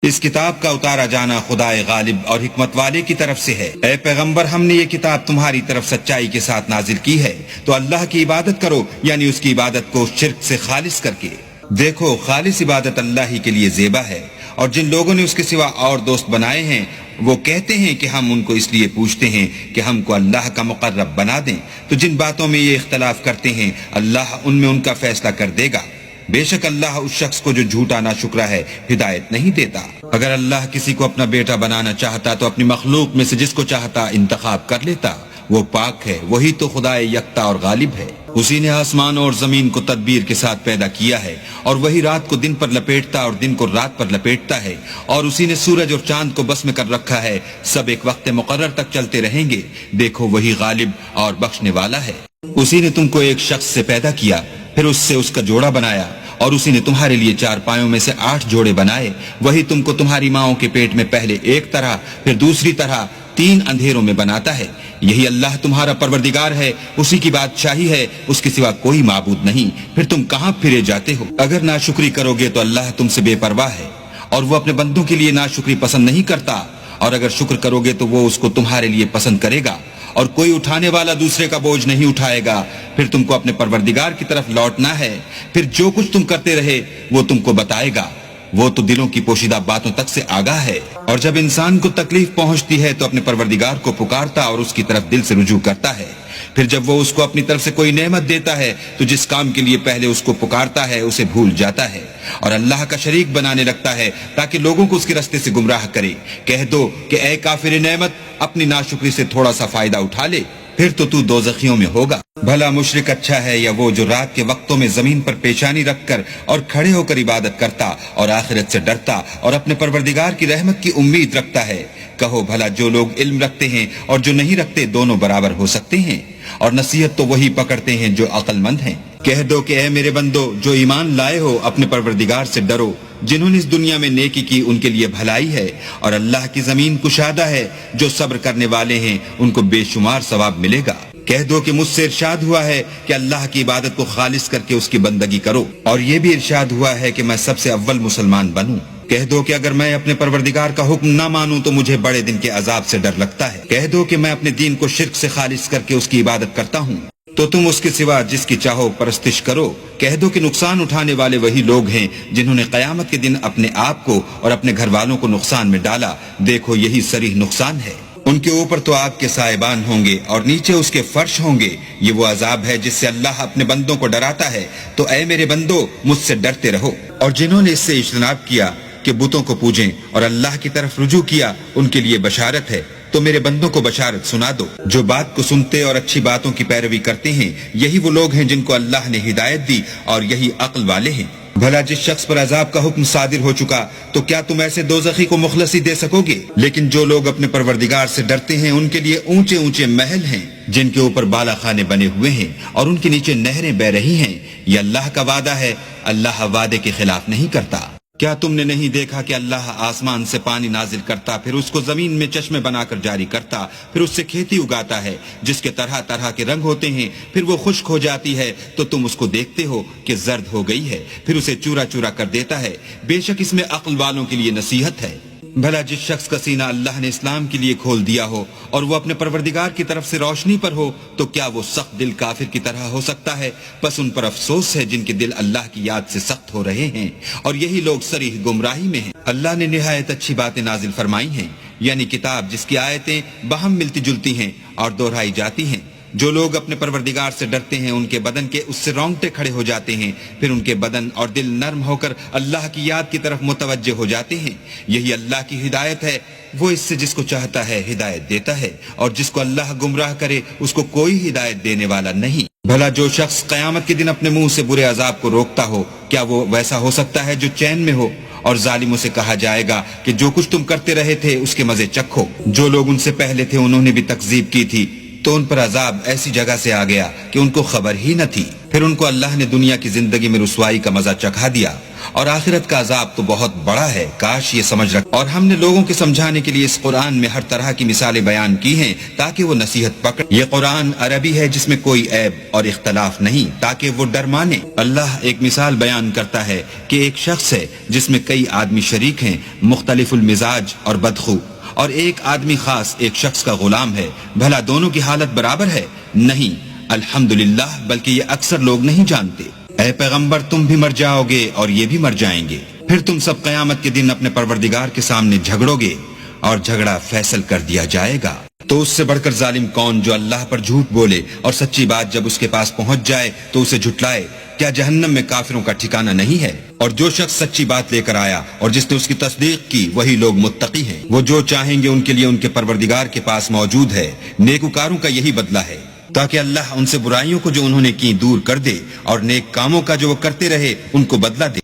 اس کتاب کا اتارا جانا خدائے غالب اور حکمت والے کی طرف سے ہے۔ اے پیغمبر، ہم نے یہ کتاب تمہاری طرف سچائی کے ساتھ نازل کی ہے، تو اللہ کی عبادت کرو، یعنی اس کی عبادت کو شرک سے خالص کر کے۔ دیکھو، خالص عبادت اللہ ہی کے لیے زیبا ہے، اور جن لوگوں نے اس کے سوا اور دوست بنائے ہیں وہ کہتے ہیں کہ ہم ان کو اس لیے پوچھتے ہیں کہ ہم کو اللہ کا مقرب بنا دیں، تو جن باتوں میں یہ اختلاف کرتے ہیں اللہ ان میں ان کا فیصلہ کر دے گا۔ بے شک اللہ اس شخص کو جو جھوٹا ناشکرا ہے ہدایت نہیں دیتا۔ اگر اللہ کسی کو اپنا بیٹا بنانا چاہتا تو اپنی مخلوق میں سے جس کو چاہتا انتخاب کر لیتا۔ وہ پاک ہے، وہی تو خدائے یکتا اور غالب ہے۔ اسی نے آسمان اور زمین کو تدبیر کے ساتھ پیدا کیا ہے، اور وہی رات کو دن پر لپیٹتا اور دن کو رات پر لپیٹتا ہے، اور اسی نے سورج اور چاند کو بس میں کر رکھا ہے، سب ایک وقت مقرر تک چلتے رہیں گے۔ دیکھو، وہی غالب اور بخشنے والا ہے۔ اسی نے تم کو ایک شخص سے پیدا کیا، پھر اس سے اس کا جوڑا بنایا، اور اسی نے تمہارے لیے 4 پایوں میں سے 8 جوڑے بنائے۔ وہی تم کو تمہاری ماؤں کے پیٹ میں پہلے ایک طرح، پھر دوسری طرح 3 اندھیروں میں بناتا ہے۔ یہی اللہ تمہارا پروردگار ہے، اسی کی بادشاہی ہے، اس کے سوا کوئی معبود نہیں۔ پھر تم کہاں پھرے جاتے ہو؟ اگر ناشکری کرو گے تو اللہ تم سے بے پرواہ ہے، اور وہ اپنے بندوں کے لیے ناشکری پسند نہیں کرتا، اور اگر شکر کرو گے تو وہ اس کو تمہارے لیے پسند کرے گا، اور کوئی اٹھانے والا دوسرے کا بوجھ نہیں اٹھائے گا۔ پھر تم کو اپنے پروردگار کی طرف لوٹنا ہے، پھر جو کچھ تم کرتے رہے وہ تم کو بتائے گا۔ وہ تو دلوں کی پوشیدہ باتوں تک سے آگاہ ہے۔ اور جب انسان کو تکلیف پہنچتی ہے تو اپنے پروردگار کو پکارتا اور اس کی طرف دل سے رجوع کرتا ہے۔ پھر جب وہ اس کو اپنی طرف سے کوئی نعمت دیتا ہے تو جس کام کے لیے پہلے اس کو پکارتا ہے اسے بھول جاتا ہے، اور اللہ کا شریک بنانے لگتا ہے تاکہ لوگوں کو اس کے راستے سے گمراہ کرے۔ کہہ دو کہ اے کافر نعمت، اپنی ناشکری سے تھوڑا سا فائدہ اٹھا لے، پھر تو دوزخیوں میں ہوگا۔ بھلا مشرک اچھا ہے یا وہ جو رات کے وقتوں میں زمین پر پیشانی رکھ کر اور کھڑے ہو کر عبادت کرتا اور آخرت سے ڈرتا اور اپنے پروردگار کی رحمت کی امید رکھتا ہے؟ کہو بھلا جو لوگ علم رکھتے ہیں اور جو نہیں رکھتے دونوں برابر ہو سکتے ہیں؟ اور نصیحت تو وہی پکڑتے ہیں جو عقل مند ہیں۔ کہہ دو کہ اے میرے بندو جو ایمان لائے ہو، اپنے پروردگار سے ڈرو۔ جنہوں نے اس دنیا میں نیکی کی ان کے لیے بھلائی ہے، اور اللہ کی زمین کشادہ ہے، جو صبر کرنے والے ہیں ان کو بے شمار ثواب ملے گا۔ کہہ دو کہ مجھ سے ارشاد ہوا ہے کہ اللہ کی عبادت کو خالص کر کے اس کی بندگی کرو، اور یہ بھی ارشاد ہوا ہے کہ میں سب سے اول مسلمان بنوں۔ کہہ دو کہ اگر میں اپنے پروردگار کا حکم نہ مانوں تو مجھے بڑے دن کے عذاب سے ڈر لگتا ہے۔ کہہ دو کہ میں اپنے دین کو شرک سے خالص کر کے اس کی عبادت کرتا ہوں، تو تم اس کے سوا جس کی چاہو پرستش کرو۔ کہہ دو کہ نقصان اٹھانے والے وہی لوگ ہیں جنہوں نے قیامت کے دن اپنے آپ کو اور اپنے گھر والوں کو نقصان میں ڈالا۔ دیکھو، یہی صریح نقصان ہے۔ ان کے اوپر تو آگ کے سائبان ہوں گے اور نیچے اس کے فرش ہوں گے۔ یہ وہ عذاب ہے جس سے اللہ اپنے بندوں کو ڈراتا ہے۔ تو اے میرے بندو، مجھ سے ڈرتے رہو۔ اور جنہوں نے اس سے اجتناب کیا کہ بتوں کو پوجیں اور اللہ کی طرف رجوع کیا، ان کے لیے بشارت ہے۔ تو میرے بندوں کو بشارت سنا دو۔ جو بات کو سنتے اور اچھی باتوں کی پیروی کرتے ہیں، یہی وہ لوگ ہیں جن کو اللہ نے ہدایت دی، اور یہی عقل والے ہیں۔ بھلا جس شخص پر عذاب کا حکم صادر ہو چکا، تو کیا تم ایسے دوزخی کو مخلصی دے سکو گے؟ لیکن جو لوگ اپنے پروردگار سے ڈرتے ہیں ان کے لیے اونچے اونچے محل ہیں جن کے اوپر بالا خانے بنے ہوئے ہیں، اور ان کے نیچے نہریں بہ رہی ہیں۔ یہ اللہ کا وعدہ ہے، اللہ وعدے کے خلاف نہیں کرتا۔ کیا تم نے نہیں دیکھا کہ اللہ آسمان سے پانی نازل کرتا، پھر اس کو زمین میں چشمے بنا کر جاری کرتا، پھر اس سے کھیتی اگاتا ہے جس کے طرح طرح کے رنگ ہوتے ہیں، پھر وہ خشک ہو جاتی ہے تو تم اس کو دیکھتے ہو کہ زرد ہو گئی ہے، پھر اسے چورا چورا کر دیتا ہے۔ بے شک اس میں عقل والوں کے لیے نصیحت ہے۔ بھلا جس شخص کا سینہ اللہ نے اسلام کے لیے کھول دیا ہو اور وہ اپنے پروردگار کی طرف سے روشنی پر ہو، تو کیا وہ سخت دل کافر کی طرح ہو سکتا ہے؟ بس ان پر افسوس ہے جن کے دل اللہ کی یاد سے سخت ہو رہے ہیں، اور یہی لوگ صریح گمراہی میں ہیں۔ اللہ نے نہایت اچھی باتیں نازل فرمائی ہیں، یعنی کتاب جس کی آیتیں باہم ملتی جلتی ہیں اور دہرائی جاتی ہیں۔ جو لوگ اپنے پروردگار سے ڈرتے ہیں ان کے بدن کے اس سے رونگٹے کھڑے ہو جاتے ہیں، پھر ان کے بدن اور دل نرم ہو کر اللہ کی یاد کی طرف متوجہ ہو جاتے ہیں۔ یہی اللہ کی ہدایت ہے، وہ اس سے جس کو چاہتا ہے ہدایت دیتا ہے، اور جس کو اللہ گمراہ کرے اس کو کوئی ہدایت دینے والا نہیں۔ بھلا جو شخص قیامت کے دن اپنے منہ سے برے عذاب کو روکتا ہو، کیا وہ ویسا ہو سکتا ہے جو چین میں ہو؟ اور ظالموں سے کہا جائے گا کہ جو کچھ تم کرتے رہے تھے اس کے مزے چکھو۔ جو لوگ ان سے پہلے تھے انہوں نے بھی تکذیب کی تھی، تو ان پر عذاب ایسی جگہ سے آ گیا کہ ان کو خبر ہی نہ تھی۔ پھر ان کو اللہ نے دنیا کی زندگی میں رسوائی کا مزہ چکھا دیا، اور آخرت کا عذاب تو بہت بڑا ہے، کاش یہ سمجھ رکھ۔ اور ہم نے لوگوں کے سمجھانے کے لیے اس قرآن میں ہر طرح کی مثالیں بیان کی ہیں تاکہ وہ نصیحت پکڑ۔ یہ قرآن عربی ہے جس میں کوئی عیب اور اختلاف نہیں تاکہ وہ ڈر مانے۔ اللہ ایک مثال بیان کرتا ہے کہ ایک شخص ہے جس میں کئی آدمی شریک ہیں، مختلف المزاج اور بدخو، اور ایک آدمی خاص ایک شخص کا غلام ہے، بھلا دونوں کی حالت برابر ہے؟ نہیں، الحمدللہ، بلکہ یہ اکثر لوگ نہیں جانتے۔ اے پیغمبر، تم بھی مر جاؤ گے اور یہ بھی مر جائیں گے، پھر تم سب قیامت کے دن اپنے پروردگار کے سامنے جھگڑو گے اور جھگڑا فیصل کر دیا جائے گا۔ تو اس سے بڑھ کر ظالم کون جو اللہ پر جھوٹ بولے اور سچی بات جب اس کے پاس پہنچ جائے تو اسے جھٹلائے؟ کیا جہنم میں کافروں کا ٹھکانہ نہیں ہے؟ اور جو شخص سچی بات لے کر آیا اور جس نے اس کی تصدیق کی وہی لوگ متقی ہیں، وہ جو چاہیں گے ان کے لیے ان کے پروردگار کے پاس موجود ہے۔ نیکوکاروں کا یہی بدلہ ہے، تاکہ اللہ ان سے برائیوں کو جو انہوں نے کی دور کر دے اور نیک کاموں کا جو وہ کرتے رہے ان کو بدلہ دے۔